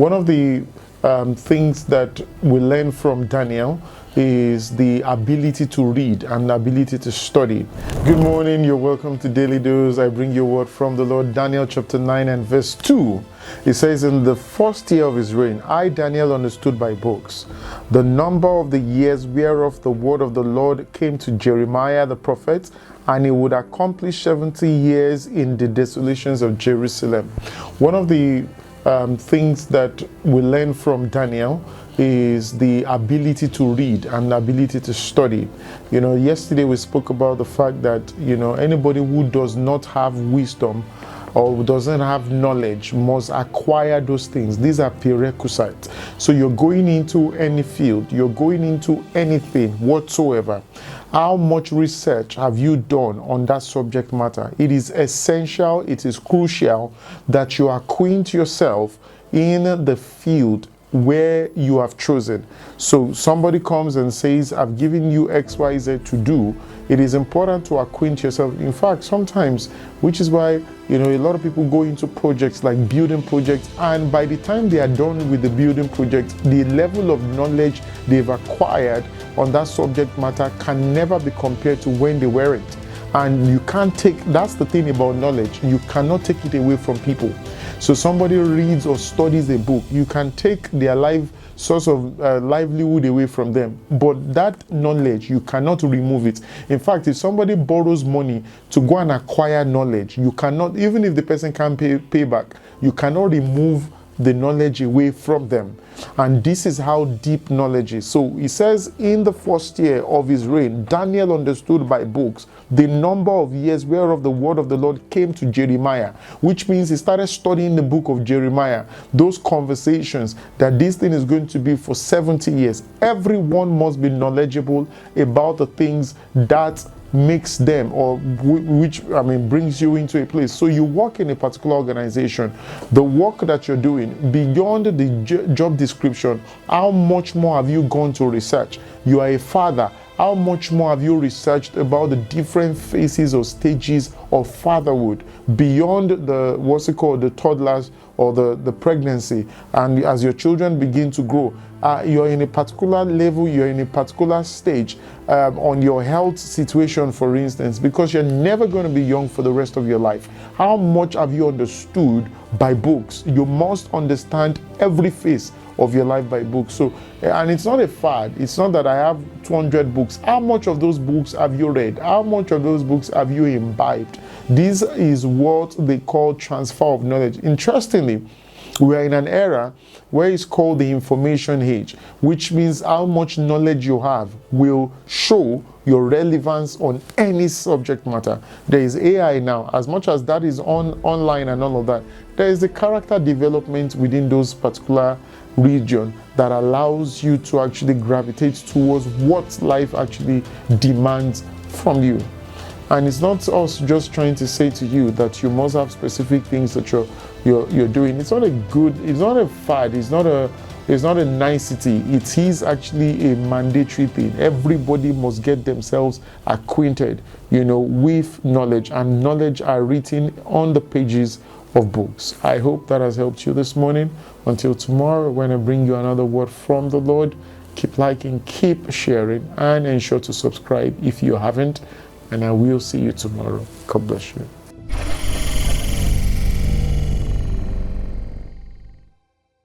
One of the things that we learn from Daniel is the ability to read and the ability to study. Good morning, you're welcome to Daily Dose. I bring you a word from the Lord. Daniel chapter 9 and verse 2. It says, in the first year of his reign, I, Daniel, understood by books the number of the years whereof the word of the Lord came to Jeremiah the prophet, and he would accomplish 70 years in the desolations of Jerusalem. One of the things that we learn from Daniel is the ability to read and the ability to study. Yesterday we spoke about the fact that, anybody who does not have wisdom or doesn't have knowledge must acquire those things. These are prerequisites. So you're going into any field, you're going into anything whatsoever. How much research have you done on that subject matter? It is essential, it is crucial that you acquaint yourself in the field where you have chosen. So somebody comes and says, I've given you XYZ to do. It is important to acquaint yourself. In fact, sometimes, which is why, a lot of people go into projects like building projects, and by the time they are done with the building project, the level of knowledge they've acquired on that subject matter can never be compared to when they weren't. And you can't take, that's the thing about knowledge, you cannot take it away from people. So somebody reads or studies a book, you can take their source of livelihood away from them, but that knowledge, you cannot remove it. In fact, if somebody borrows money to go and acquire knowledge, you cannot, even if the person can't pay back, you cannot remove the knowledge away from them. And this is how deep knowledge is. So he says, in the first year of his reign, Daniel understood by books the number of years whereof the word of the Lord came to Jeremiah, which means he started studying the book of Jeremiah, those conversations that this thing is going to be for 70 years. Everyone must be knowledgeable about the things that makes them, or which brings you into a place. So you work in a particular organization, the work that you're doing beyond the job description, how much more have you gone to research? You are a father, how much more have you researched about the different phases or stages of fatherhood beyond the toddlers or the pregnancy, and as your children begin to grow, you're in a particular level, you're in a particular stage on your health situation, for instance, because you're never going to be young for the rest of your life. How much have you understood by books? You must understand every phase of your life by books. So, and it's not a fad. It's not that I have 200 books. How much of those books have you read? How much of those books have you imbibed? This is what they call transfer of knowledge. Interestingly, we are in an era where it's called the information age, which means how much knowledge you have will show your relevance on any subject matter. There is AI now, as much as that is online and all of that. There is the character development within those particular region that allows you to actually gravitate towards what life actually demands from you. And it's not us just trying to say to you that you must have specific things that you're doing. It's not a fad, it's not a nicety. It is actually a mandatory thing. Everybody must get themselves acquainted, with knowledge, and knowledge are written on the pages of books. I hope that has helped you this morning. Until tomorrow, when I bring you another word from the Lord, keep liking, keep sharing, and ensure to subscribe if you haven't. And I will see you tomorrow. God bless you.